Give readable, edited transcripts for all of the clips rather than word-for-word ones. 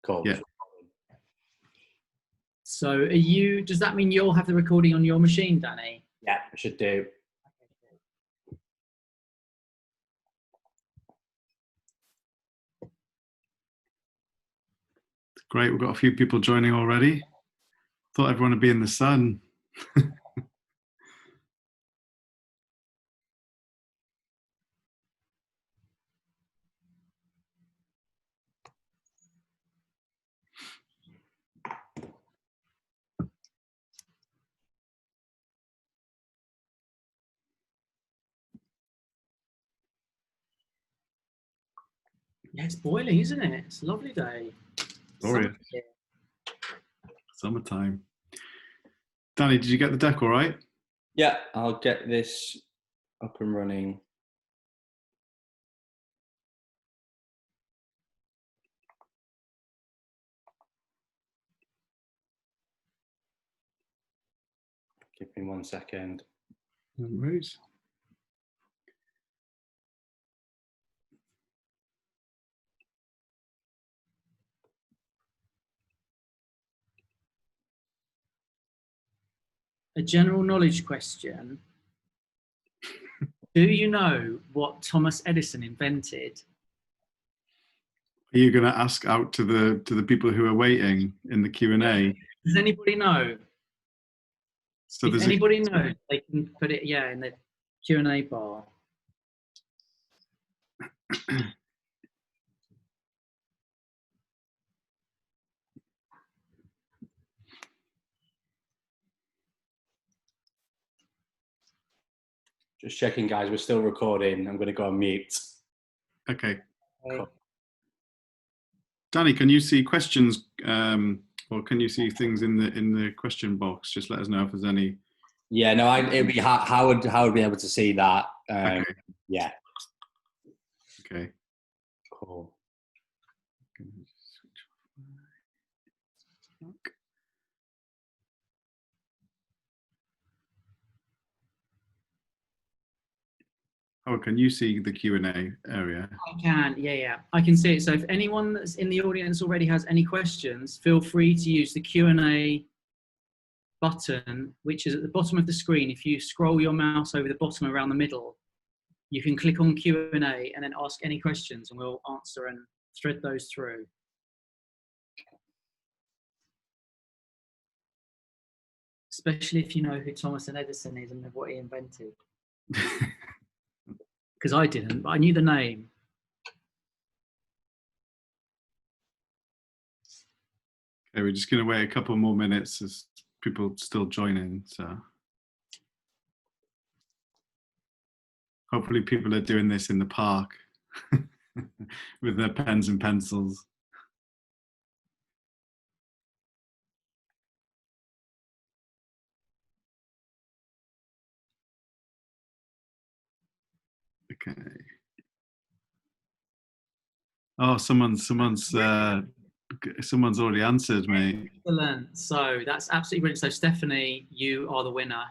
Cool. Yeah. So does that mean you'll have the recording on your machine, Danny? Yeah, I should do. Great, we've got a few people joining already. Thought everyone would be in the sun. Yeah, it's boiling, isn't it? It's a lovely day. Glorious. Summertime. Danny, did you get the deck all right? Yeah, I'll get this up and running. Give me 1 second. No worries. A general knowledge question. Do you know what Thomas Edison invented? Are you going to ask out to the people who are waiting in the Q&A? Does anybody know? So if anybody knows, they can put it, in the Q&A bar. Just checking, guys, we're still recording. I'm going to go on mute. Okay. Cool. Danny, can you see questions or can you see things in the question box? Just let us know if there's any. Yeah, no, it'd be Howard be able to see that. Okay. Yeah. Okay. Cool. Oh, can you see the Q&A area? I can, yeah. I can see it. So if anyone that's in the audience already has any questions, feel free to use the Q&A button, which is at the bottom of the screen. If you scroll your mouse over the bottom around the middle, you can click on Q&A and then ask any questions and we'll answer and thread those through. Especially if you know who Thomas Edison is and what he invented. Because I didn't, but I knew the name. Okay, we're just going to wait a couple more minutes as people still join in. So hopefully people are doing this in the park with their pens and pencils. Okay. Oh, someone's already answered, mate. Excellent. So that's absolutely brilliant. So Stephanie, you are the winner.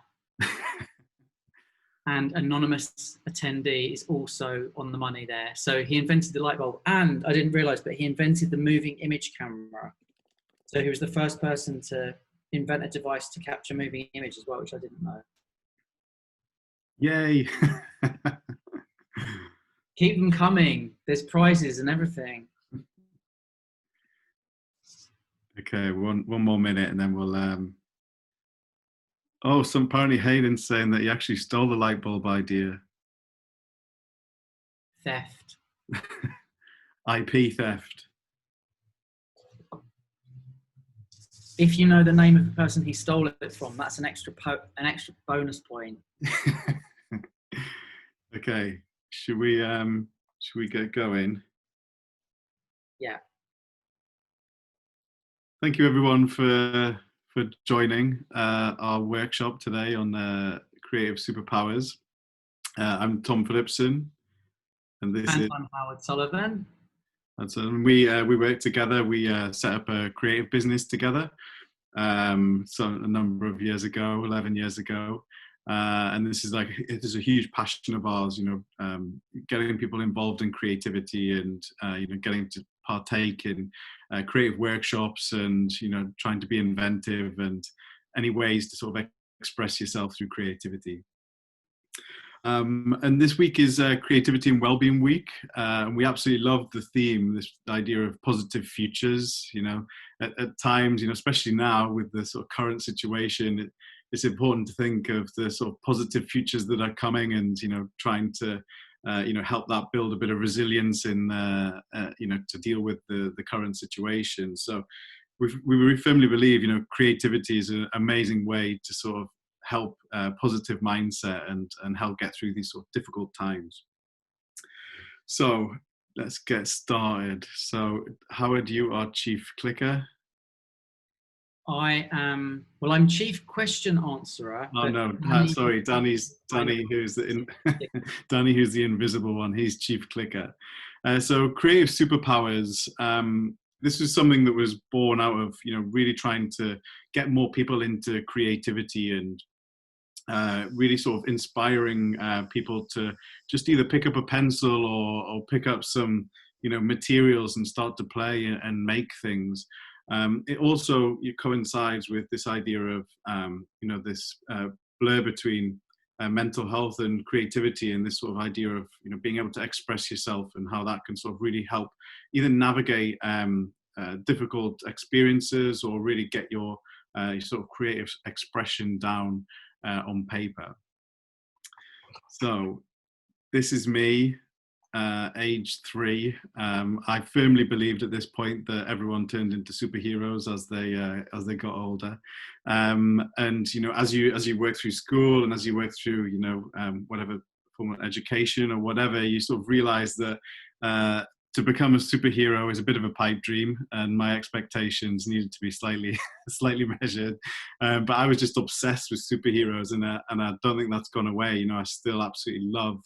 And anonymous attendee is also on the money there. So he invented the light bulb, and I didn't realise, but he invented the moving image camera. So he was the first person to invent a device to capture moving image as well, which I didn't know. Yay. Keep them coming. There's prizes and everything. Okay, one more minute and then we'll oh, apparently Hayden's saying that he actually stole the light bulb idea. Theft. IP theft. If you know the name of the person he stole it from, that's an extra bonus point. Okay, should we get going? Yeah. Thank you everyone for joining our workshop today on creative superpowers. I'm Tom Philipson, and I'm Howard Sullivan. And so we work together. We set up a creative business together. A number of years ago, 11 years ago, and this is a huge passion of ours. Getting people involved in creativity and getting partake in creative workshops and, trying to be inventive and any ways to sort of express yourself through creativity. And this week is Creativity and Wellbeing Week. And we absolutely love the theme, this idea of positive futures. At times, especially now with the sort of current situation, it's important to think of the sort of positive futures that are coming and, trying to, help that build a bit of resilience in, to deal with the current situation. So we firmly believe, creativity is an amazing way to sort of help positive mindset and help get through these sort of difficult times. So let's get started. So Howard, you are Chief Clicker. I'm Chief Question Answerer. Oh no, sorry, Danny, who's Danny, who's the invisible one. He's Chief Clicker. So Creative Superpowers. This was something that was born out of really trying to get more people into creativity and really sort of inspiring people to just either pick up a pencil or pick up some materials and start to play and make things. It also coincides with this idea of this blur between mental health and creativity, and this sort of idea of being able to express yourself and how that can sort of really help either navigate difficult experiences or really get your sort of creative expression down on paper. So this is me, age 3. I firmly believed at this point that everyone turned into superheroes as they got older. And as you work through school and as you work through whatever form of education or whatever, you sort of realize that to become a superhero is a bit of a pipe dream, and my expectations needed to be slightly measured. But I was just obsessed with superheroes, and I don't think that's gone away. I still absolutely love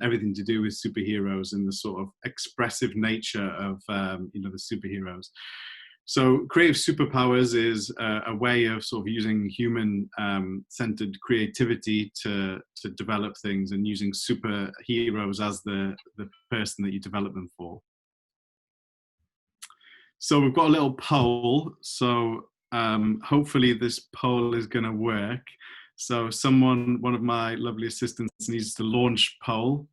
everything to do with superheroes and the sort of expressive nature of the superheroes. So Creative Superpowers is a way of sort of using human centered creativity to develop things, and using superheroes as the person that you develop them for. So we've got a little poll. So hopefully this poll is going to work. So one of my lovely assistants needs to launch poll.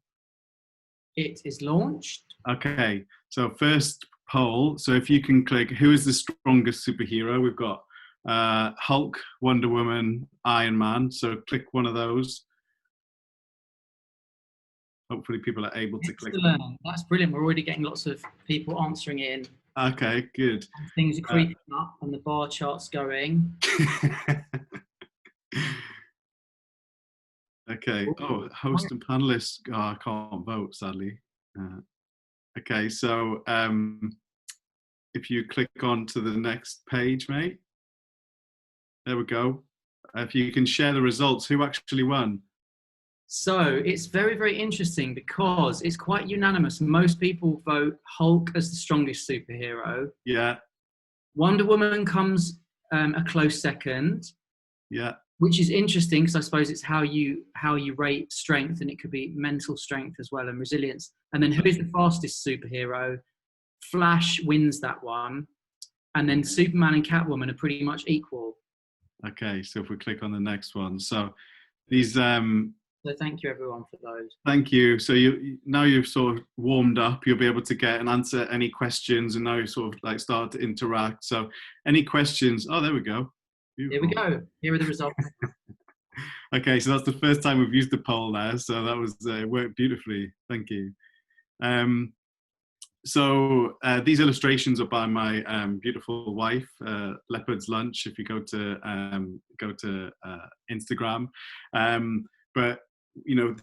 It is launched. Okay, so first poll. So if you can click, who is the strongest superhero? We've got Hulk, Wonder Woman, Iron Man. So click one of those. Hopefully people are able to click. That's brilliant. We're already getting lots of people answering in. Okay, good. And things are creeping up and the bar chart's going. Okay. Oh, host and panelists. Oh, I can't vote, sadly. Okay, so if you click on to the next page, mate. There we go. If you can share the results, who actually won? So it's very, very interesting because it's quite unanimous. Most people vote Hulk as the strongest superhero. Yeah. Wonder Woman comes a close second. Yeah. Which is interesting because I suppose it's how you rate strength, and it could be mental strength as well and resilience. And then who's the fastest superhero? Flash wins that one. And then Superman and Catwoman are pretty much equal. Okay, so if we click on the next one. So these so thank you everyone for those. Thank you. So now you've sort of warmed up, you'll be able to get and answer any questions, and now you sort of like start to interact. So any questions? Oh, there we go. Beautiful. Here we go. Here are the results. Okay, so that's the first time we've used the poll there. So that was worked beautifully. Thank you. So these illustrations are by my beautiful wife, Leopard's Lunch. If you go to Instagram, but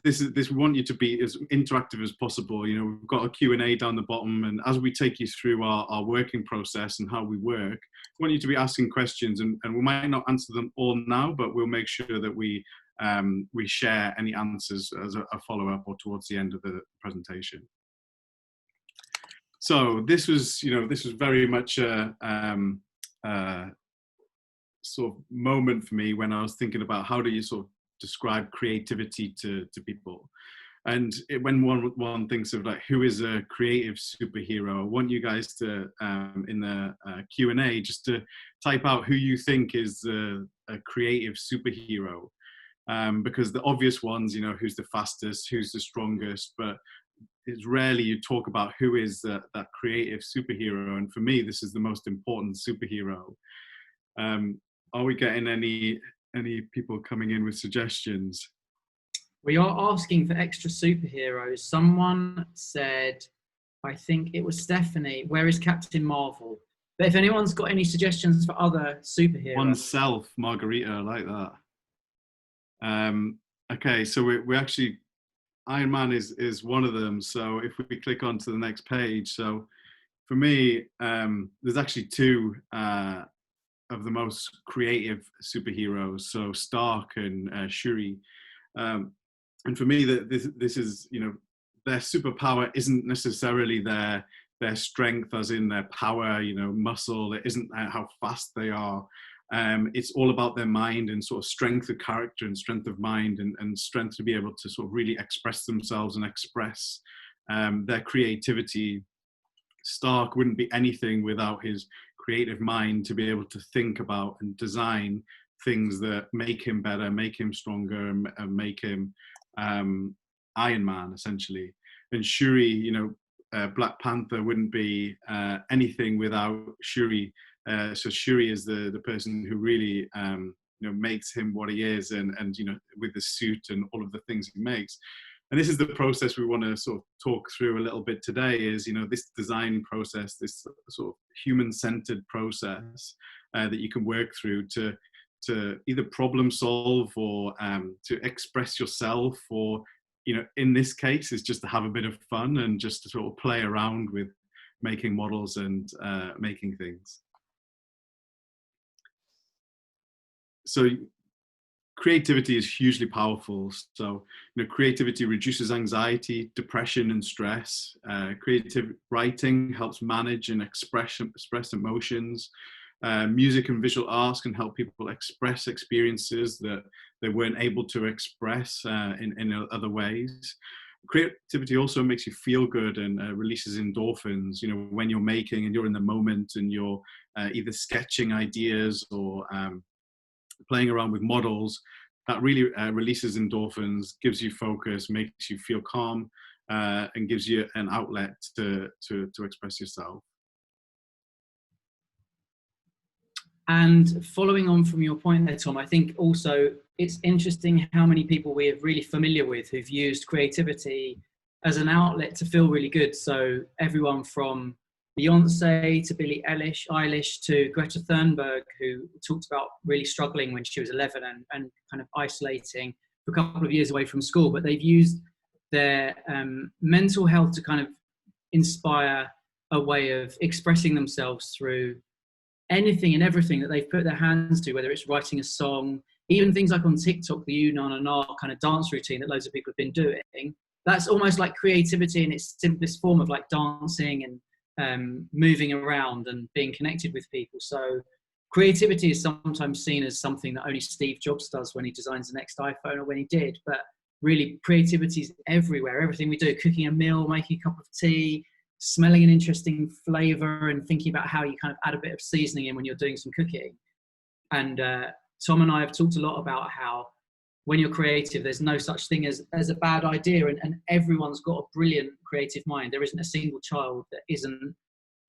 this we want you to be as interactive as possible. We've got a Q&A down the bottom, and as we take you through our working process and how we work, we want you to be asking questions, and we might not answer them all now, but we'll make sure that we share any answers as a follow-up or towards the end of the presentation. So this was very much a sort of moment for me when I was thinking about how do you sort of describe creativity to people. when one thinks of like who is a creative superhero, I want you guys to in the Q&A just to type out who you think is a creative superhero, because the obvious ones, you know, who's the fastest, who's the strongest, but it's rarely you talk about who is that creative superhero. And for me, this is the most important superhero. Are we getting any people coming in with suggestions? We are asking for extra superheroes. Someone said, I think it was Stephanie, where is Captain Marvel? But if anyone's got any suggestions for other superheroes. Oneself, Margarita, I like that. Okay, so we actually, Iron Man is one of them. So if we click on to the next page, so for me, there's actually two of the most creative superheroes. So Stark and Shuri. And for me, this is, you know, their superpower isn't necessarily their strength, as in their power, you know, muscle. It isn't how fast they are. It's all about their mind and sort of strength of character and strength of mind and strength to be able to sort of really express themselves and express their creativity. Stark wouldn't be anything without his creative mind to be able to think about and design things that make him better, make him stronger, and make him Iron Man, essentially. And Shuri, you know, Black Panther wouldn't be anything without Shuri. So Shuri is the person who really, you know, makes him what he is, and you know, with the suit and all of the things he makes. And this is the process we want to sort of talk through a little bit today. Is, you know, this design process, this sort of human-centered process that you can work through to either problem solve or to express yourself, or, you know, in this case is just to have a bit of fun and just to sort of play around with making models and making things. So creativity is hugely powerful. So, you know, creativity reduces anxiety, depression, and stress. Creative writing helps manage and express emotions. Music and visual arts can help people express experiences that they weren't able to express in other ways. Creativity also makes you feel good and releases endorphins. You know, when you're making and you're in the moment and you're either sketching ideas or playing around with models, that really releases endorphins, gives you focus, makes you feel calm, and gives you an outlet to express yourself. And following on from your point there, Tom, I think also it's interesting how many people we are really familiar with who've used creativity as an outlet to feel really good. So everyone from Beyonce to Billie Eilish to Greta Thunberg, who talked about really struggling when she was 11 and kind of isolating for a couple of years away from school. But they've used their mental health to kind of inspire a way of expressing themselves through anything and everything that they've put their hands to, whether it's writing a song, even things like on TikTok, the you na na na kind of dance routine that loads of people have been doing. That's almost like creativity in its simplest form of like dancing and moving around and being connected with people. So creativity is sometimes seen as something that only Steve Jobs does when he designs the next iPhone or when he did, but really creativity is everywhere. Everything we do, cooking a meal, making a cup of tea, smelling an interesting flavor and thinking about how you kind of add a bit of seasoning in when you're doing some cooking. And Tom and I have talked a lot about how when you're creative, there's no such thing as a bad idea, and everyone's got a brilliant creative mind. There isn't a single child that isn't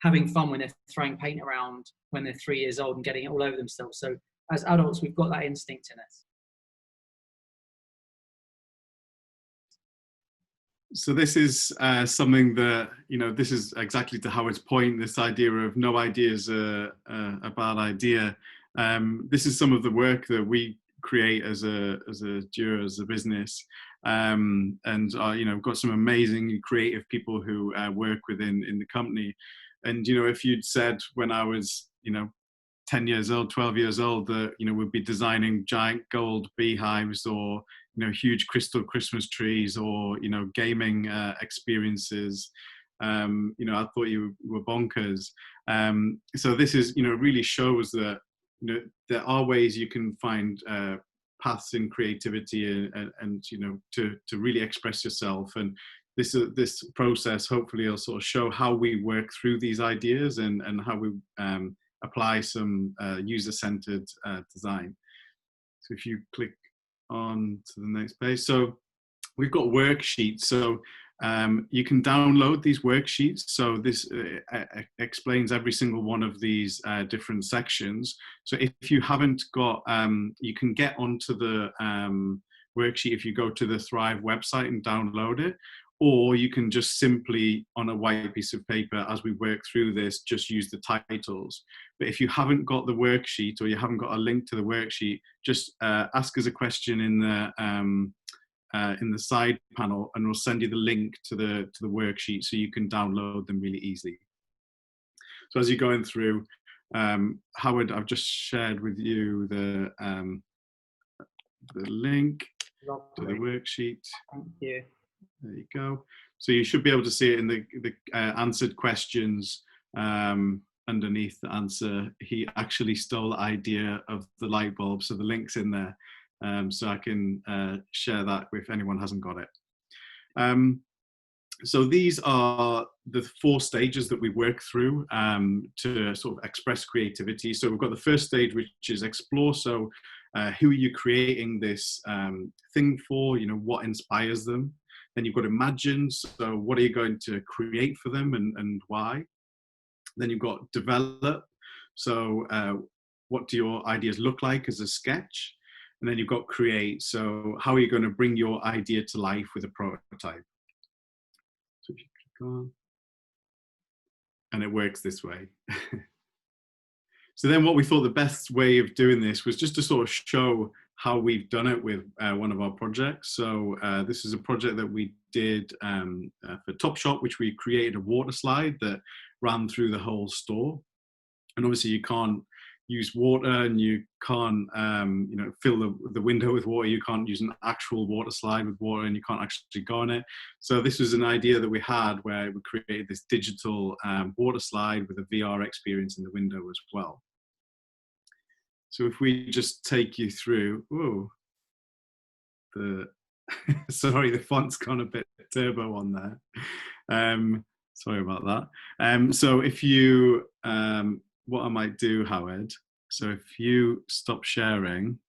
having fun when they're throwing paint around when they're 3 years old and getting it all over themselves. So as adults, we've got that instinct in us. So this is something that, you know, this is exactly to Howard's point, this idea of no idea is a bad idea. This is some of the work that we create as a duo, as a business. And, you know, got some amazing creative people who work within the company. And, you know, if you'd said when I was, you know, 10 years old, 12 years old, that, you know, we'd be designing giant gold beehives or, you know, huge crystal Christmas trees or, you know, gaming experiences, you know, I thought you were bonkers. So this is, you know, really shows that, you know, there are ways you can find paths in creativity and you know, to really express yourself. And this process hopefully will sort of show how we work through these ideas and how we apply some user-centered design. So if you click on to the next page, so we've got worksheets. So you can download these worksheets. So this explains every single one of these different sections. So if you haven't got, you can get onto the worksheet if you go to the Thrive website and download it, or you can just simply on a white piece of paper, as we work through this, just use the titles. But if you haven't got the worksheet or you haven't got a link to the worksheet, just ask us a question in the side panel, and we'll send you the link to the worksheet so you can download them really easily. So as you're going through, Howard, I've just shared with you the link to the worksheet. Thank you. There you go. So you should be able to see it in the answered questions underneath the answer. He actually stole the idea of the light bulb, so the link's in there. So I can share that if anyone hasn't got it. So these are the 4 stages that we work through to sort of express creativity. So we've got the first stage, which is explore. So who are you creating this thing for? You know, what inspires them? Then you've got imagine. So what are you going to create for them and why? Then you've got develop. So what do your ideas look like as a sketch? And then you've got create. So how are you going to bring your idea to life with a prototype? So if you click on, and it works this way. So then what we thought the best way of doing this was just to sort of show how we've done it with one of our projects. So this is a project that we did for TopShop, which we created a water slide that ran through the whole store. And obviously you can't use water, and you can't you know, fill the window with water. You can't use an actual water slide with water, and you can't actually go on it. So this was an idea that we had where we created this digital water slide with a VR experience in the window as well. So if we just take you through, sorry, the font's gone a bit turbo on there. Sorry about that. So if you, what I might do, Howard, so if you stop sharing.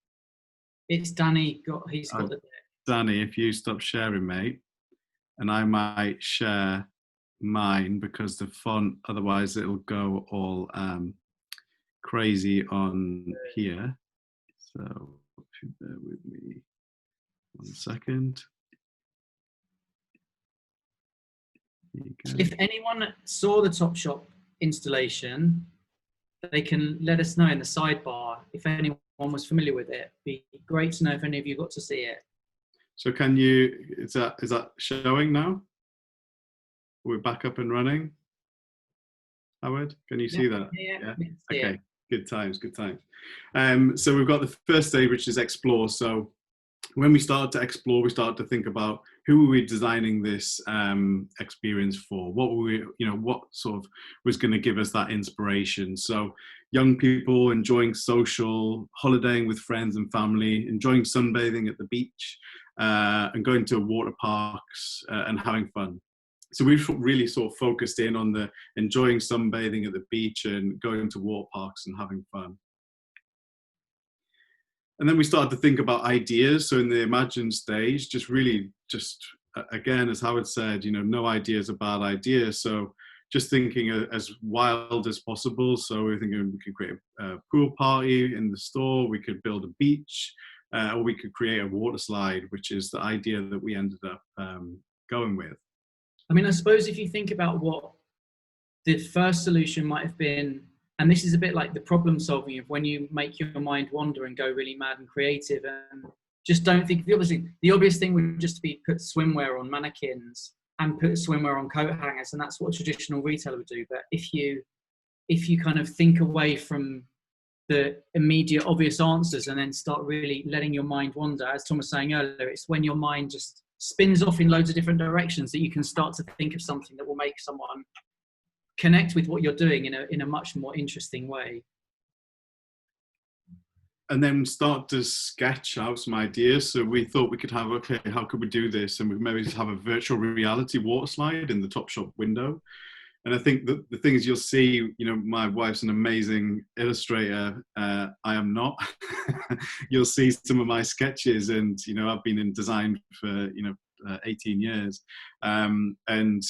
It's Danny, he's got the... Danny, if you stop sharing, mate, and I might share mine because the font, otherwise it'll go all crazy on here. So if you bear with me 1 second. If anyone saw the TopShop installation, they can let us know in the sidebar if anyone was familiar with it. It'd be great to know if any of you got to see it. So can you, is that showing now? We're back up and running. Howard, can you see that? Yeah. Okay, good times, good times. So we've got the first stage, which is explore. So when we started to explore, we started to think about who were we designing this experience for? What were we, you know, what sort of was going to give us that inspiration? So young people enjoying social, holidaying with friends and family, enjoying sunbathing at the beach, and going to water parks and having fun. So we've really sort of focused in on the enjoying sunbathing at the beach and going to water parks and having fun. And then we started to think about ideas. So in the imagine stage, just again, as Howard said, you know, no idea is a bad idea. So just thinking as wild as possible. So we're thinking we could create a pool party in the store, we could build a beach, or we could create a water slide, which is the idea that we ended up going with. I mean, I suppose if you think about what the first solution might have been, and this is a bit like the problem solving of when you make your mind wander and go really mad and creative and just don't think, the obvious thing would just be put swimwear on mannequins and put swimwear on coat hangers, and that's what a traditional retailer would do. But if you kind of think away from the immediate obvious answers and then start really letting your mind wander, as Tom was saying earlier, it's when your mind just spins off in loads of different directions that you can start to think of something that will make someone connect with what you're doing in a much more interesting way. and then start to sketch out some ideas. So we thought we could have, okay, how could we do this? And we maybe just have a virtual reality water slide in the TopShop window. And I think that the things you'll see, you know, my wife's an amazing illustrator. I am not. You'll see some of my sketches, and, you know, I've been in design for, 18 years. And,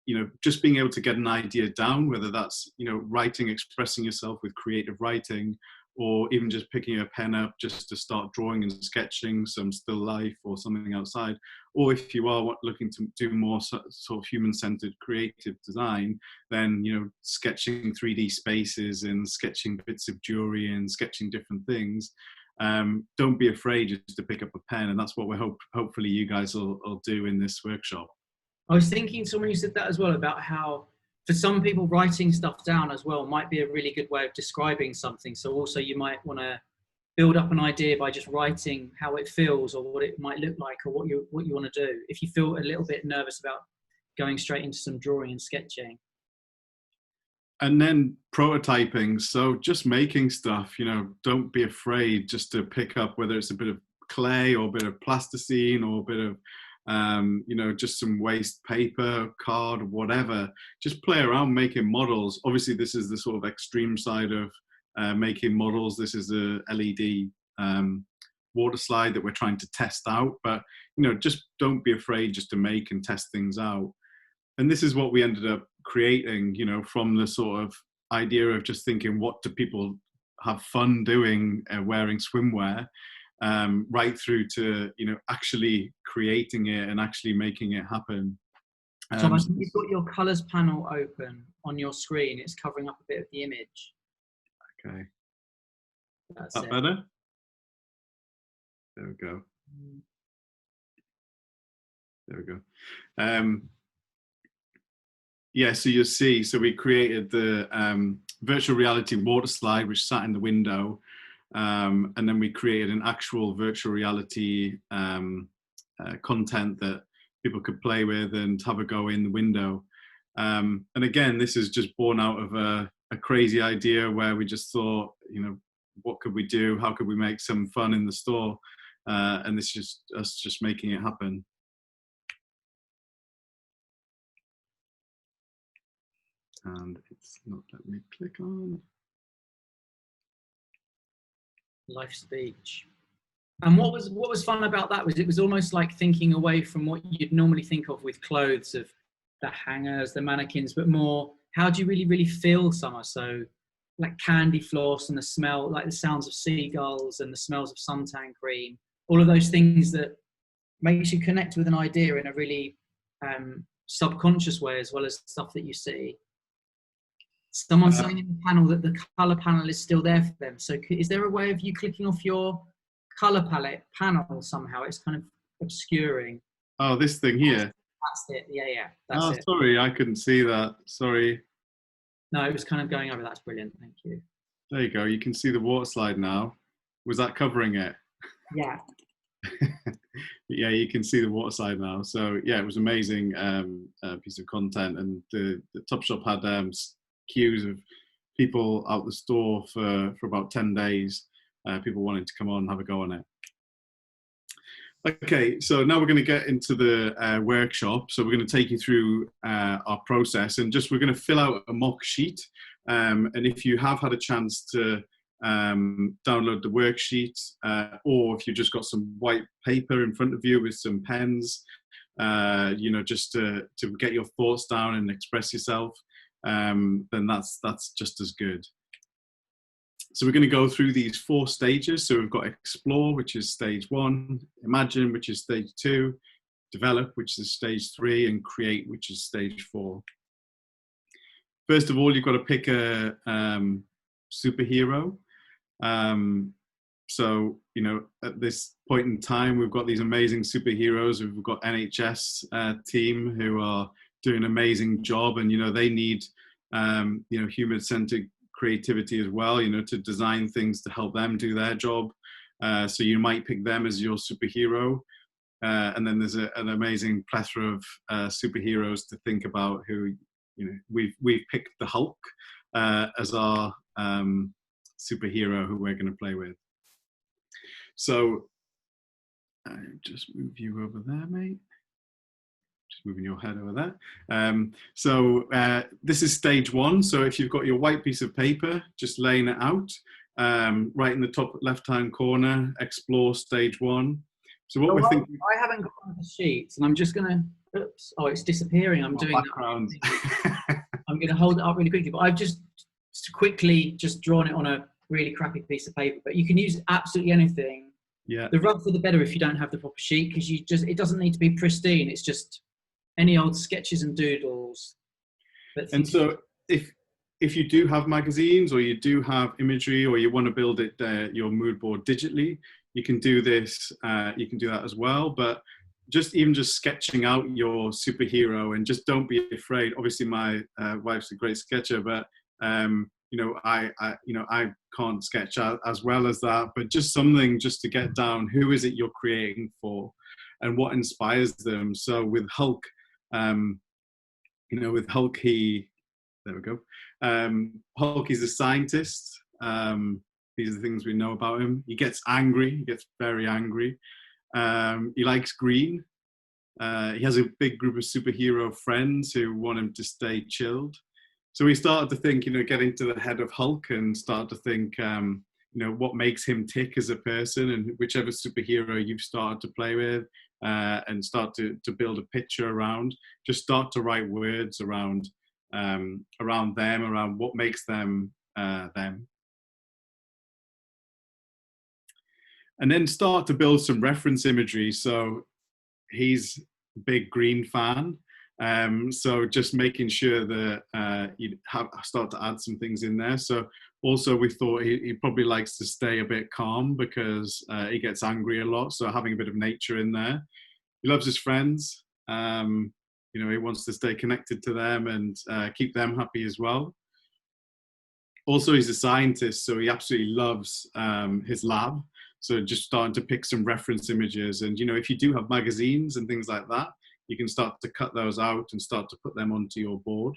you know, just being able to get an idea down, whether that's, you know, writing, expressing yourself with creative writing, or even just picking a pen up just to start drawing and sketching some still life or something outside. Or if you are looking to do more sort of human-centered creative design, then, you know, sketching 3D spaces and sketching bits of jewelry and sketching different things. Don't be afraid just to pick up a pen, and that's what we're hopefully you guys will do in this workshop. I was thinking, someone who said that as well, about how for some people writing stuff down as well might be a really good way of describing something. So also you might want to build up an idea by just writing how it feels or what it might look like or what you want to do, if you feel a little bit nervous about going straight into some drawing and sketching. And then prototyping. So just making stuff, you know, don't be afraid just to pick up, whether it's a bit of clay or a bit of plasticine or a bit of you know, just some waste paper, card, whatever. Just play around making models. Obviously, this is the sort of extreme side of making models. This is a LED water slide that we're trying to test out. But, you know, just don't be afraid just to make and test things out. And this is what we ended up creating, you know, from the sort of idea of just thinking, what do people have fun doing wearing swimwear? Right through to, you know, actually creating it and actually making it happen. Tom, I think you've got your colours panel open on your screen. It's covering up a bit of the image. Okay. That's that it. better? There we go. There we go. Yeah, so you'll see, so we created the virtual reality water slide, which sat in the window. And then we created an actual virtual reality content that people could play with and have a go in the window. And again, this is just born out of a crazy idea where we just thought, you know, what could we do? How could we make some fun in the store? And this is just us just making it happen. And it's not letting me click on. Life's beach. And what was fun about that was it was almost like thinking away from what you'd normally think of with clothes, of the hangers, the mannequins, but more, how do you really feel summer? So like candy floss and the smell, like the sounds of seagulls and the smells of suntan cream, all of those things that makes you connect with an idea in a really subconscious way, as well as stuff that you see. Someone's saying in the panel that the colour panel is still there for them. So is there a way of you clicking off your colour palette panel somehow? It's kind of obscuring. Oh, this thing here? That's it. Yeah. That's it. Sorry, I couldn't see that. Sorry. No, it was kind of going over. That's brilliant. Thank you. There you go. You can see the water slide now. Was that covering it? Yeah. Yeah, you can see the water slide now. So yeah, it was amazing piece of content, and the TopShop had queues of people out the store for about 10 days, people wanting to come on and have a go on it. Okay, so now we're going to get into the workshop. So we're going to take you through our process, and just we're going to fill out a mock sheet. And if you have had a chance to download the worksheet, or if you've just got some white paper in front of you with some pens, you know, just to get your thoughts down and express yourself, then that's just as good. So we're going to go through these 4 stages. So we've got explore, which is stage 1, imagine, which is stage 2, develop, which is stage 3, and create, which is stage 4. First of all, you've got to pick a superhero. So, you know, at this point in time, we've got these amazing superheroes. We've got NHS team who are doing an amazing job, and, you know, they need, you know, human-centered creativity as well, you know, to design things to help them do their job. So you might pick them as your superhero. And then there's an amazing plethora of superheroes to think about who, you know, we've picked the Hulk as our superhero who we're going to play with. So just move you over there, mate. Just moving your head over there. This is stage one. So if you've got your white piece of paper, just laying it out, right in the top left-hand corner, explore stage one. So what we're thinking... I haven't got one of the sheets, and I'm just going to... Oops. Oh, it's disappearing. I'm doing background. I'm going to hold it up really quickly, but I've just quickly drawn it on a really crappy piece of paper. But you can use absolutely anything. Yeah. The rougher the better if you don't have the proper sheet, because it doesn't need to be pristine. It's just any old sketches and doodles. And so if you do have magazines, or you do have imagery, or you want to build it your mood board digitally, you can do this. You can do that as well. But just sketching out your superhero, and just don't be afraid. Obviously, my wife's a great sketcher, but I can't sketch as well as that. But just something just to get down. Who is it you're creating for, and what inspires them? So with Hulk, with Hulk, there we go. Hulk is a scientist. These are the things we know about him. He gets angry. He gets very angry. He likes green. He has a big group of superhero friends who want him to stay chilled. So we started to think, get into the head of Hulk and start to think, what makes him tick as a person, and whichever superhero you've started to play with, and start to build a picture around. Just start to write words around them, around what makes them them. And then start to build some reference imagery. So he's a big green fan. So just making sure that you start to add some things in there. So also we thought he probably likes to stay a bit calm, because he gets angry a lot. So having a bit of nature in there. He loves his friends. He wants to stay connected to them and keep them happy as well. Also, he's a scientist, so he absolutely loves his lab. So just starting to pick some reference images. And, if you do have magazines and things like that, you can start to cut those out and start to put them onto your board.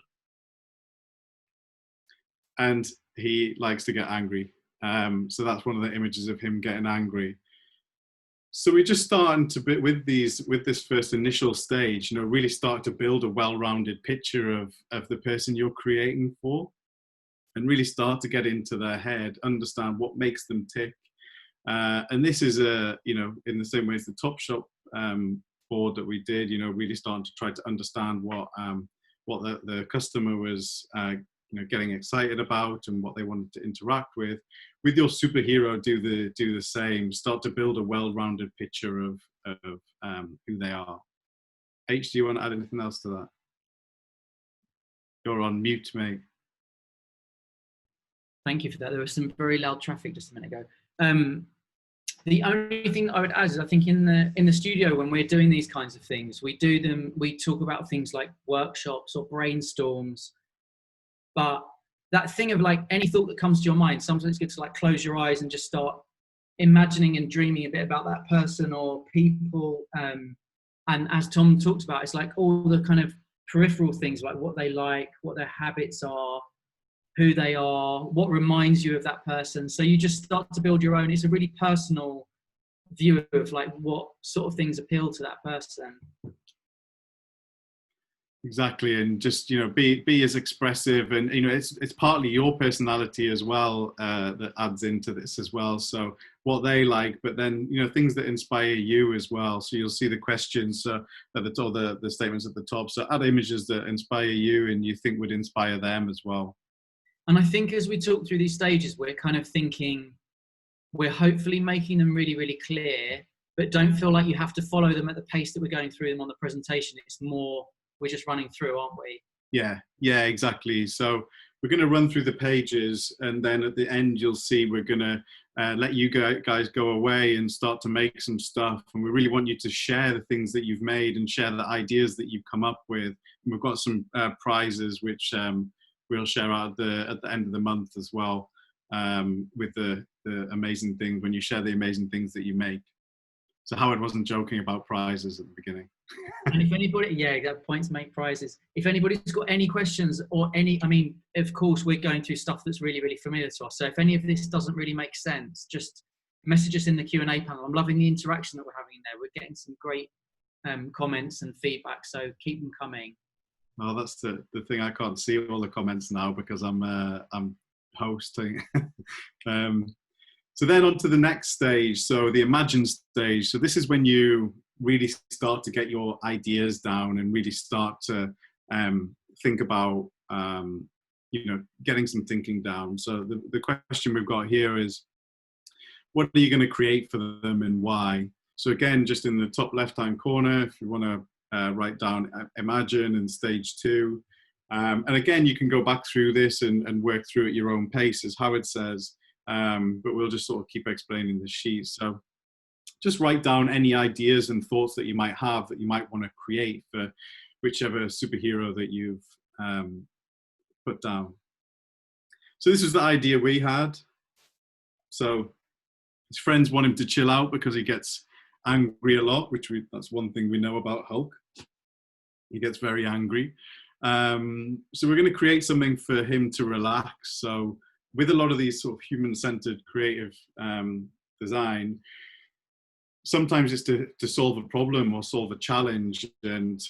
And he likes to get angry. So that's one of the images of him getting angry. So we're just starting to, with this first initial stage, really start to build a well-rounded picture of the person you're creating for, and really start to get into their head, understand what makes them tick. And this is in the same way as the TopShop board that we did, really starting to try to understand what the customer was getting excited about and what they wanted to interact with. With your superhero, do the same. Start to build a well-rounded picture of who they are. H, do you want to add anything else to that? You're on mute, mate. Thank you for that. There was some very loud traffic just a minute ago. The only thing I would add is, I think in the studio, when we're doing these kinds of things, we talk about things like workshops or brainstorms. But that thing of any thought that comes to your mind, sometimes it's good to close your eyes and just start imagining and dreaming a bit about that person or people. And as Tom talked about, it's all the kind of peripheral things, like what they like, what their habits are, who they are, what reminds you of that person. So you just start to build your own. It's a really personal view of what sort of things appeal to that person. Exactly, and just be as expressive, and it's partly your personality as well that adds into this as well. So what they like, but then things that inspire you as well. So you'll see the questions at the top, the statements at the top. So add images that inspire you and you think would inspire them as well. And I think as we talk through these stages, we're kind of thinking, we're hopefully making them really, really clear, but don't feel like you have to follow them at the pace that we're going through them on the presentation. It's more, we're just running through, aren't we? Yeah, exactly. So we're going to run through the pages, and then at the end, you'll see we're going to let you guys go away and start to make some stuff. And we really want you to share the things that you've made and share the ideas that you've come up with. And we've got some prizes, which we'll share out at the end of the month as well, with the amazing things, when you share the amazing things that you make. So Howard wasn't joking about prizes at the beginning. And if anybody, that points make prizes. If anybody's got any questions or of course, we're going through stuff that's really, really familiar to us. So if any of this doesn't really make sense, just message us in the Q&A panel. I'm loving the interaction that we're having there. We're getting some great comments and feedback, so keep them coming. Oh, that's the thing. I can't see all the comments now because I'm hosting. So then on to the next stage. So the imagine stage. So this is when you really start to get your ideas down and really start to think about, getting some thinking down. So the question we've got here is, what are you going to create for them and why? So again, just in the top left-hand corner, if you want to write down imagine in stage 2. And again, you can go back through this and work through at your own pace, as Howard says, but we'll just sort of keep explaining the sheet. So just write down any ideas and thoughts that you might have that you might want to create for whichever superhero that you've put down. So this was the idea we had. So his friends want him to chill out because he gets angry a lot, that's one thing we know about Hulk. He gets very angry. So we're going to create something for him to relax. So with a lot of these sort of human-centered creative design, sometimes it's to solve a problem or solve a challenge. And,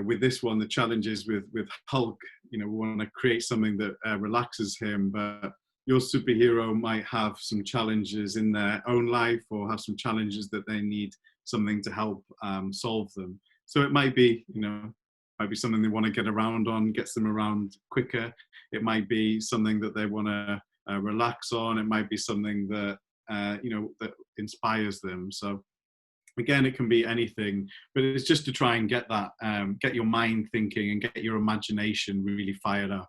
with this one, the challenge is with Hulk, we want to create something that relaxes him, but your superhero might have some challenges in their own life or have some challenges that they need something to help solve them. So it might be, something they want to get around on, gets them around quicker. It might be something that they want to relax on. It might be something that, that inspires them. So again, it can be anything, but it's just to try and get that, get your mind thinking and get your imagination really fired up.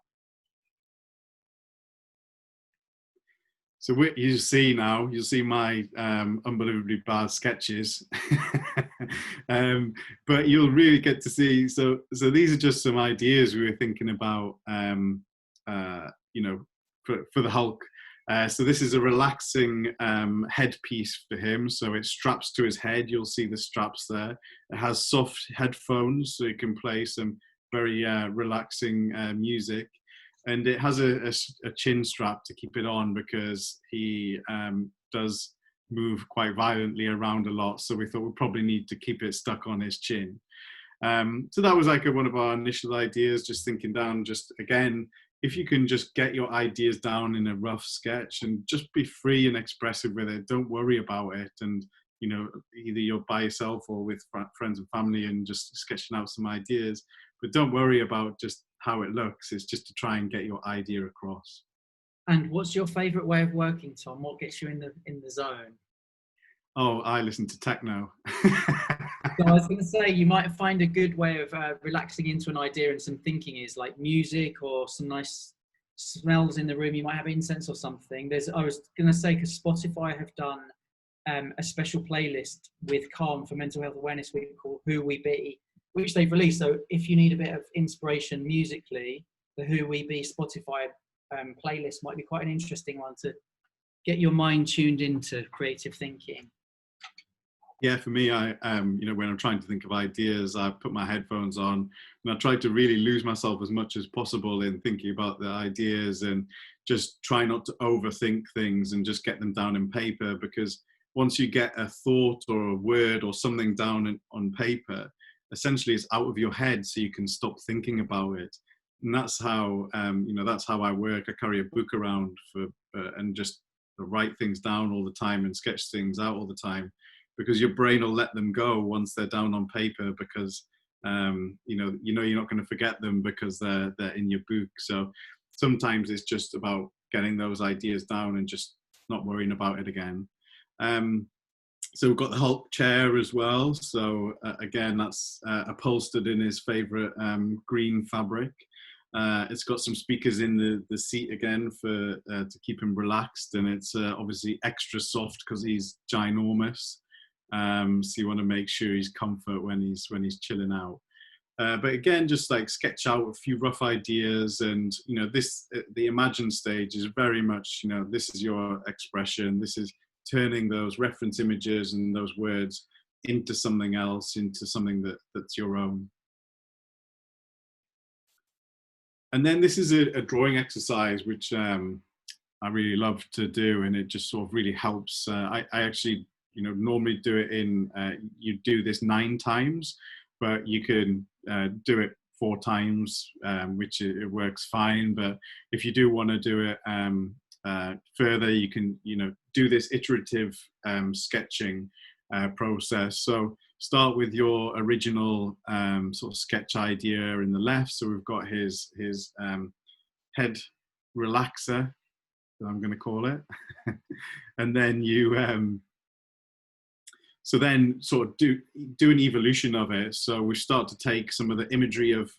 So you'll see my unbelievably bad sketches, but you'll really get to see. So these are just some ideas we were thinking about, for the Hulk. So this is a relaxing headpiece for him. So it straps to his head. You'll see the straps there. It has soft headphones, so you can play some very relaxing music. And it has a chin strap to keep it on because he does move quite violently around a lot. So we thought we'd probably need to keep it stuck on his chin. So that was like one of our initial ideas, just thinking down, just again, if you can just get your ideas down in a rough sketch and just be free and expressive with it, don't worry about it. And, either you're by yourself or with friends and family and just sketching out some ideas, but don't worry about just how it looks. It's just to try and get your idea across. And what's your favorite way of working, Tom? What gets you in the zone? Oh, I listen to techno. So I was going to say, you might find a good way of relaxing into an idea and some thinking is like music or some nice smells in the room. You might have incense or something. I was going to say, because Spotify have done a special playlist with Calm for Mental Health Awareness Week called Who We Be, which they've released. So if you need a bit of inspiration musically, the Who We Be Spotify playlist might be quite an interesting one to get your mind tuned into creative thinking. Yeah, for me, when I'm trying to think of ideas, I put my headphones on and I try to really lose myself as much as possible in thinking about the ideas and just try not to overthink things and just get them down in paper, because once you get a thought or a word or something down on paper, essentially it's out of your head, so you can stop thinking about it. And that's how, that's how I work. I carry a book around and just write things down all the time and sketch things out all the time, because your brain will let them go once they're down on paper, because you're not going to forget them because they're in your book. So sometimes it's just about getting those ideas down and just not worrying about it again. So we've got the Hulk chair as well. So again, that's upholstered in his favorite green fabric. It's got some speakers in the seat again to keep him relaxed, and it's obviously extra soft because he's ginormous. So you want to make sure he's comfort when he's chilling out. But again, just like sketch out a few rough ideas, and the imagine stage is very much this is your expression. This is turning those reference images and those words into something else, into something that's your own. And then this is a drawing exercise, which I really love to do, and it just sort of really helps. I actually, normally do it in, you do this 9 times, but you can do it 4 times, which it works fine. But if you do want to do it further, you can, do this iterative sketching process. So start with your original sort of sketch idea in the left. So we've got his head relaxer, I'm going to call it. And then you so then sort of do an evolution of it. So we start to take some of the imagery of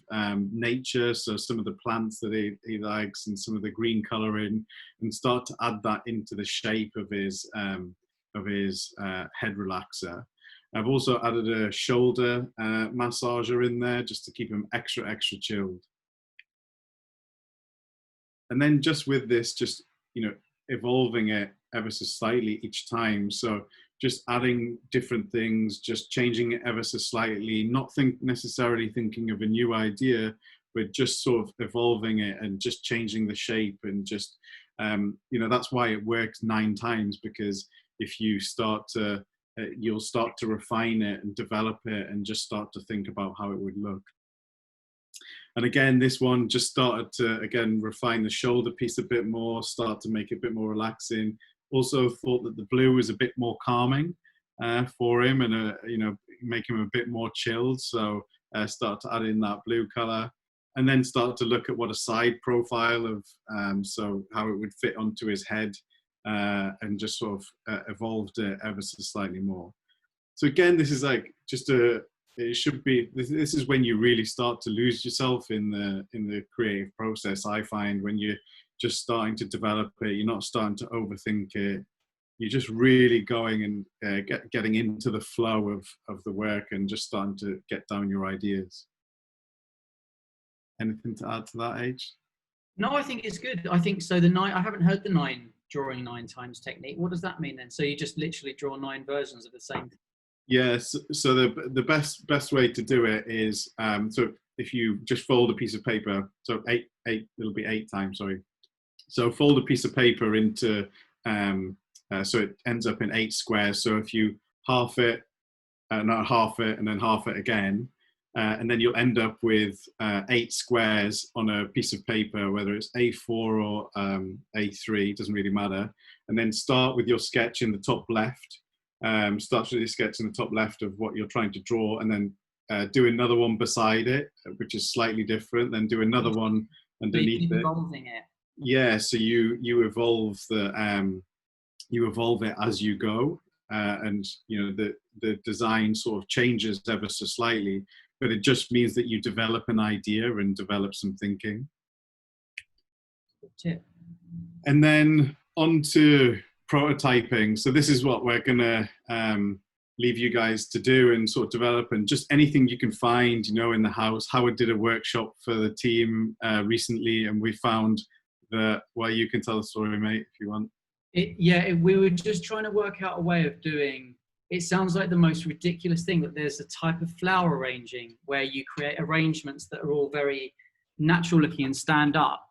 nature, so some of the plants that he likes and some of the green coloring, and start to add that into the shape of his head relaxer. I've also added a shoulder massager in there just to keep him extra chilled. And then just with this, just evolving it ever so slightly each time. So just adding different things, just changing it ever so slightly, not necessarily thinking of a new idea, but just sort of evolving it and just changing the shape, and just that's why it works 9 times, because if you start to you'll start to refine it and develop it and just start to think about how it would look. And again, this one just started to, again, refine the shoulder piece a bit more, start to make it a bit more relaxing. Also thought that the blue was a bit more calming for him, and make him a bit more chilled. So start to add in that blue color, and then start to look at what a side profile of, so how it would fit onto his head, and just sort of evolved it ever so slightly more. So again, this is like just it should be, this is when you really start to lose yourself in the creative process. I find when you're just starting to develop it, you're not starting to overthink it. You're just really going and getting into the flow of the work and just starting to get down your ideas. Anything to add to that, H? No, I think it's good. I think so. I haven't heard the drawing 9 times technique. What does that mean then? So you just literally draw 9 versions of the same thing? Yes. So the best way to do it is, so if you just fold a piece of paper, so it'll be 8 times, sorry. So fold a piece of paper into, so it ends up in 8 squares. So if you half it, not half it, and then half it again, and then you'll end up with 8 squares on a piece of paper, whether it's A4 or A3, doesn't really matter. And then start with your sketch in the top left. Start with your sketch in the top left of what you're trying to draw, and then do another one beside it, which is slightly different. Then do another one underneath it. Evolving it. Yeah, so you evolve you evolve it as you go, and the design sort of changes ever so slightly, but it just means that you develop an idea and develop some thinking. Good tip. And then on to prototyping. So this is what we're gonna leave you guys to do and sort of develop, and just anything you can find, in the house. Howard did a workshop for the team recently, and we found that, well, you can tell the story, mate, if you want. We were just trying to work out a way of doing, it sounds like the most ridiculous thing, that there's a type of flower arranging where you create arrangements that are all very natural looking and stand up,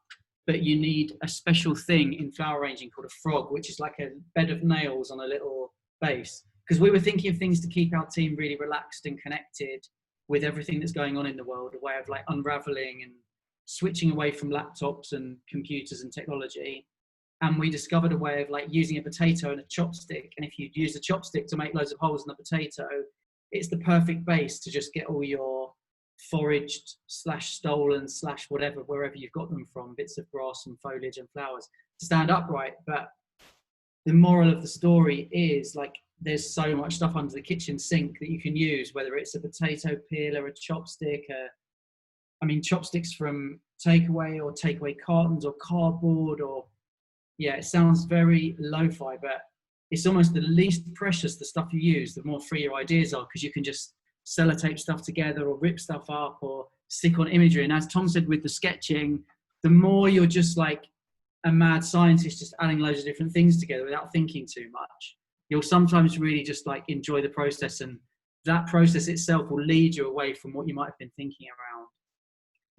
but you need a special thing in flower arranging called a frog, which is like a bed of nails on a little base. Because we were thinking of things to keep our team really relaxed and connected with everything that's going on in the world, a way of like unraveling and switching away from laptops and computers and technology. And we discovered a way of like using a potato and a chopstick. And if you use a chopstick to make loads of holes in the potato, it's the perfect base to just get all your foraged / stolen / whatever, wherever you've got them from, bits of grass and foliage and flowers, to stand upright. But the moral of the story is, like, there's so much stuff under the kitchen sink that you can use, whether it's a potato peeler, a chopstick, chopsticks from takeaway or takeaway cartons or cardboard, or it sounds very lo-fi, but it's almost the least precious the stuff you use, the more free your ideas are, because you can just sellotape stuff together or rip stuff up or stick on imagery. And as Tom said with the sketching, the more you're just like a mad scientist just adding loads of different things together without thinking too much, you'll sometimes really just like enjoy the process, and that process itself will lead you away from what you might have been thinking around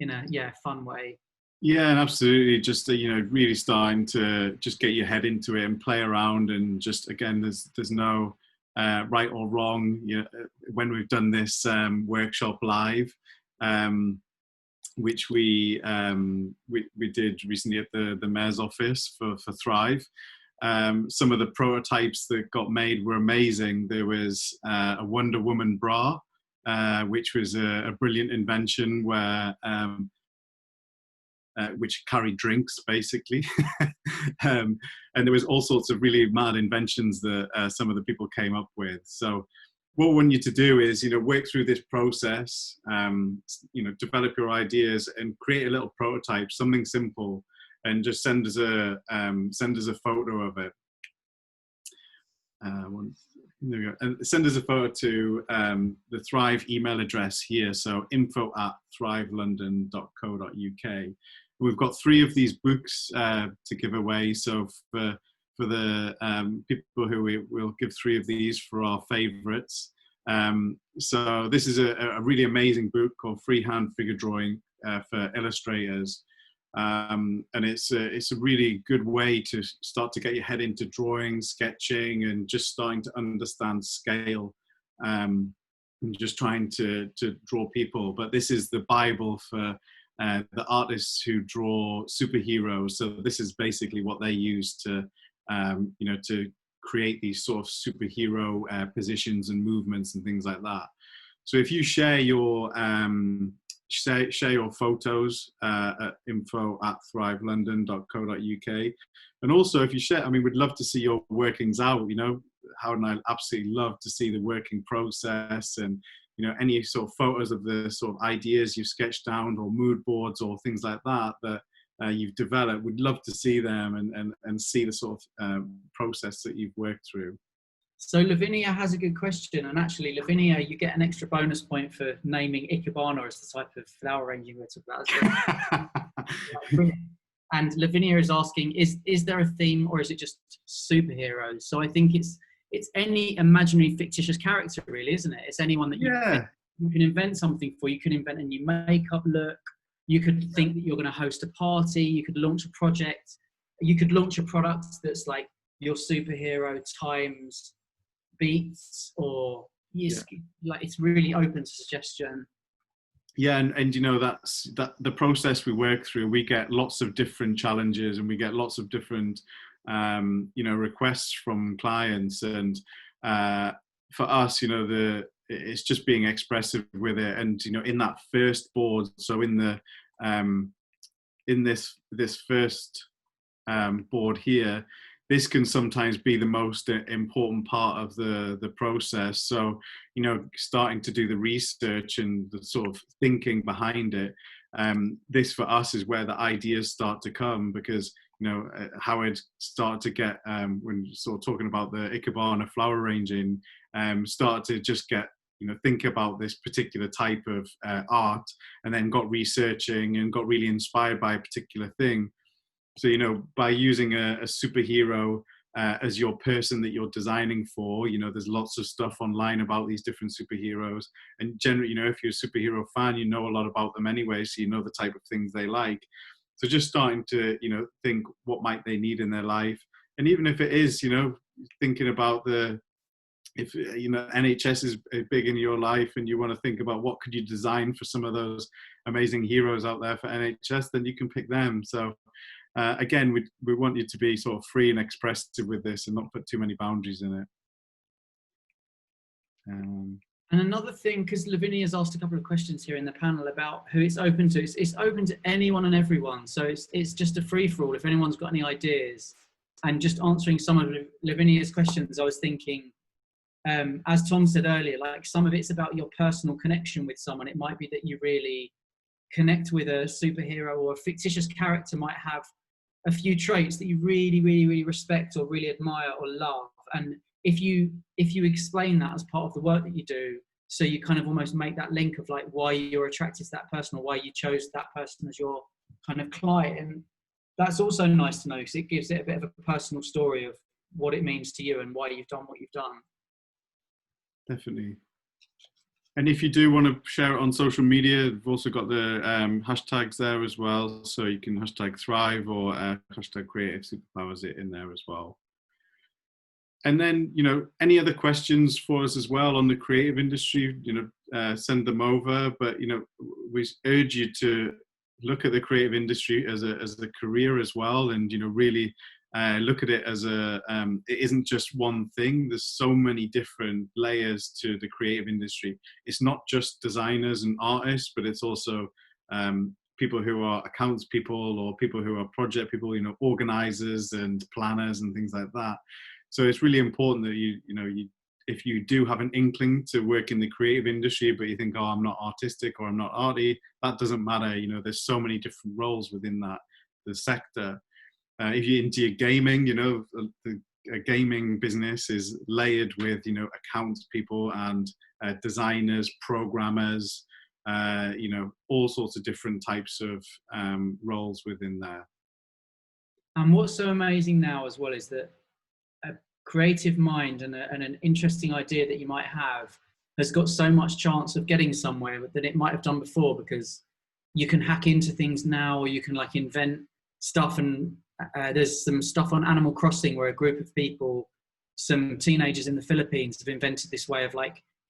in a fun way. Yeah, and absolutely. Just really starting to just get your head into it and play around, and just again, there's no right or wrong. When we've done this workshop live, which we did recently at the mayor's office for Thrive. Some of the prototypes that got made were amazing. There was a Wonder Woman bra, which was a brilliant invention where which carried drinks basically. And there was all sorts of really mad inventions that some of the people came up with. So what we want you to do is, work through this process, develop your ideas and create a little prototype, something simple, and just send us a photo of it. There we go. And send us a photo to the Thrive email address here. So info@thrivelondon.co.uk. We've got 3 of these books to give away. So for the people who we'll give 3 of these for our favorites. So this is a really amazing book called Freehand Figure Drawing for illustrators. And it's a really good way to start to get your head into drawing, sketching, and just starting to understand scale, and just trying to draw people. But this is the Bible for the artists who draw superheroes. So this is basically what they use to create these sort of superhero positions and movements and things like that. So if you share your photos at info@thrivelondon.co.uk, and also if you share, we'd love to see your workings out. Howard and I absolutely love to see the working process, and any sort of photos of the sort of ideas you've sketched down, or mood boards or things like that you've developed. We'd love to see them and see the sort of process that you've worked through. So Lavinia has a good question, and actually Lavinia, you get an extra bonus point for naming Ikebana as the type of flower arranging we're talking about. And Lavinia is asking, is there a theme, or is it just superheroes? So I think it's any imaginary fictitious character, really, isn't it? It's anyone that you can invent something for. You can invent a new makeup look. You could think that you're going to host a party. You could launch a project. You could launch a product that's like your superhero times beats, or like it's really open to suggestion. Yeah, and that's the process we work through. We get lots of different challenges, and we get lots of different requests from clients, and for us, it's just being expressive with it. And in that first board, so in the in this first board here, this can sometimes be the most important part of the process. So, starting to do the research and the sort of thinking behind it. This for us is where the ideas start to come, because, Howard started to get, when sort of talking about the Ikebana flower arranging, started to just get, think about this particular type of art, and then got researching and got really inspired by a particular thing. So, by using a superhero as your person that you're designing for, there's lots of stuff online about these different superheroes. And generally, if you're a superhero fan, you know a lot about them anyway, so you know the type of things they like. So just starting to, think what might they need in their life. And even if it is, thinking about if NHS is big in your life, and you want to think about what could you design for some of those amazing heroes out there for NHS, then you can pick them. So again, we want you to be sort of free and expressive with this, and not put too many boundaries in it. And another thing, because Lavinia's asked a couple of questions here in the panel about who it's open to. It's open to anyone and everyone. So it's just a free-for-all if anyone's got any ideas. And just answering some of Lavinia's questions, I was thinking, as Tom said earlier, like some of it's about your personal connection with someone. It might be that you really connect with a superhero, or a fictitious character might have a few traits that you really, really, really respect or really admire or love. And if you explain that as part of the work that you do, so you kind of almost make that link of like why you're attracted to that person, or why you chose that person as your kind of client. And that's also nice to know, because it gives it a bit of a personal story of what it means to you and why you've done what you've done. Definitely. And if you do want to share it on social media, we've also got the hashtags there as well. So you can hashtag Thrive or hashtag Creative Superpowers it in there as well. And then, any other questions for us as well on the creative industry, send them over. But, we urge you to look at the creative industry as a career as well. And, really look at it as it isn't just one thing. There's so many different layers to the creative industry. It's not just designers and artists, but it's also people who are accounts people or people who are project people, organizers and planners and things like that. So it's really important that if you do have an inkling to work in the creative industry, but you think, oh, I'm not artistic or I'm not arty, that doesn't matter. There's so many different roles within the sector. If you're into your gaming, a gaming business is layered with, accounts people and designers, programmers, all sorts of different types of roles within there. And what's so amazing now as well is that a creative mind and an interesting idea that you might have has got so much chance of getting somewhere than it might have done before, because you can hack into things now, or you can invent stuff. And there's some stuff on Animal Crossing where a group of people, some teenagers in the Philippines, have invented this way of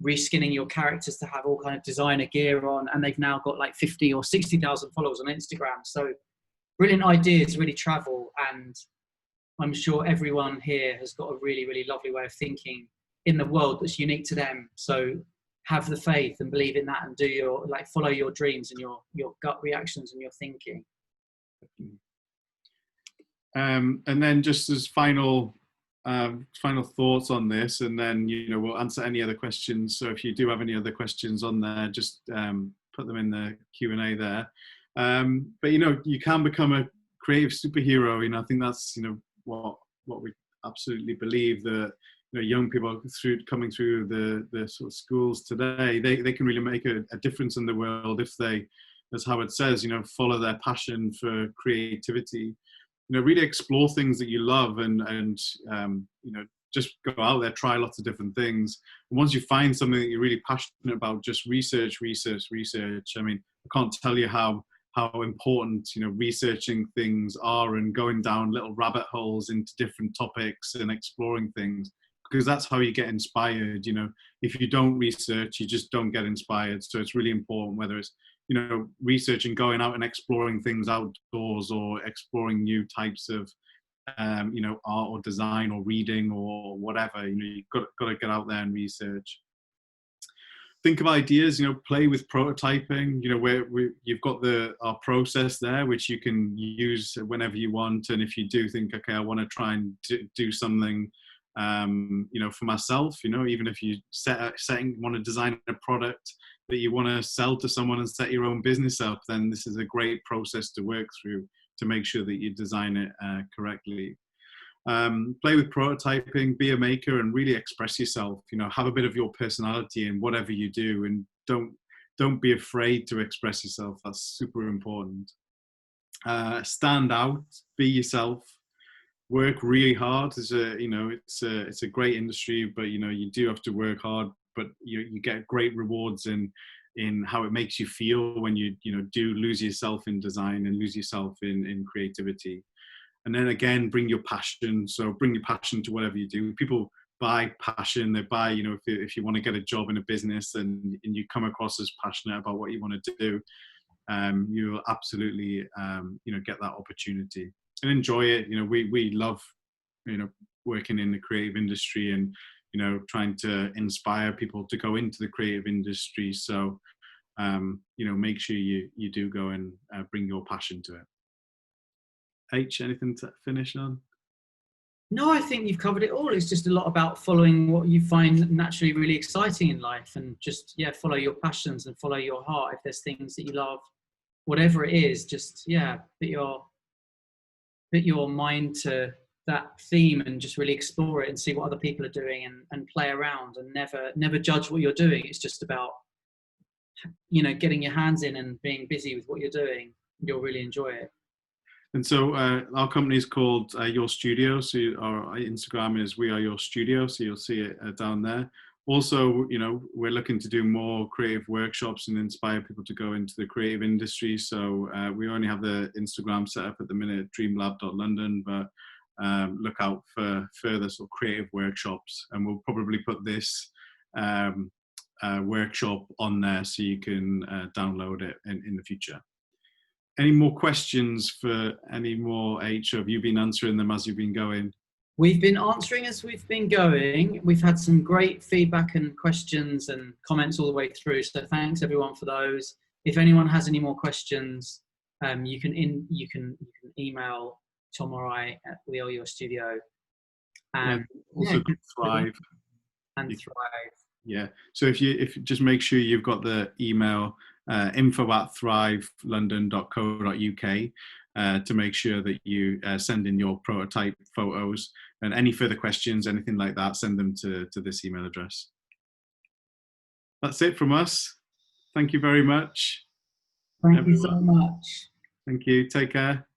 reskinning your characters to have all kind of designer gear on, and they've now got 50 or 60,000 followers on Instagram. So brilliant ideas really travel, and I'm sure everyone here has got a really, really lovely way of thinking in the world that's unique to them. So have the faith and believe in that, and do your follow your dreams and your gut reactions and your thinking. And then just as final thoughts on this, and then we'll answer any other questions. So if you do have any other questions on there, just put them in the Q&A there. But you can become a creative superhero. I think that's what we absolutely believe, that young people coming through the sort of schools today, they can really make a difference in the world if they, as Howard says, follow their passion for creativity. Really explore things that you love, and just go out there, try lots of different things. And once you find something that you're really passionate about, just research. I mean, I can't tell you how important researching things are, and going down little rabbit holes into different topics and exploring things, because that's how you get inspired. If you don't research, you just don't get inspired. So it's really important, whether it's researching, going out and exploring things outdoors, or exploring new types of art or design or reading or whatever. You've got to get out there and research. Think of ideas, play with prototyping, where you've got our process there, which you can use whenever you want. And if you do think, okay, I want to try and do something, for myself, even if you want to design a product that you want to sell to someone and set your own business up, then this is a great process to work through to make sure that you design it correctly. Play with prototyping, be a maker, and really express yourself. Have a bit of your personality in whatever you do, and don't be afraid to express yourself. That's super important. Stand out, be yourself, work really hard. It's a great industry, but you do have to work hard, but you get great rewards in how it makes you feel when you do lose yourself in design and lose yourself in creativity. And then again, bring your passion. So bring your passion to whatever you do. People buy passion. They buy, if you want to get a job in a business and you come across as passionate about what you want to do, you'll absolutely, get that opportunity and enjoy it. We love, working in the creative industry and, trying to inspire people to go into the creative industry. So, make sure you do go and bring your passion to it. H, anything to finish on? No, I think you've covered it all. It's just a lot about following what you find naturally really exciting in life, and just, follow your passions and follow your heart. If there's things that you love, whatever it is, just, put your mind to that theme and just really explore it and see what other people are doing, and play around, and never judge what you're doing. It's just about, getting your hands in and being busy with what you're doing. You'll really enjoy it. And so our company is called Your Studio. So our Instagram is We Are Your Studio. So you'll see it down there. Also, we're looking to do more creative workshops and inspire people to go into the creative industry. So we only have the Instagram set up at the minute, dreamlab.london, but look out for further sort of creative workshops, and we'll probably put this workshop on there so you can download it in the future. Any more questions for any more, H? Or have you been answering them as you've been going? We've been answering as we've been going. We've had some great feedback and questions and comments all the way through. So thanks everyone for those. If anyone has any more questions, you can email Tom or I at We Are Your Studio. And also Thrive. And Thrive. Yeah. So if just make sure you've got the email info@thrivelondon.co.uk to make sure that you send in your prototype photos, and any further questions, anything like that, send them to this email address. That's it from us. Thank you very much. Thank you so much. Thank you. Take care.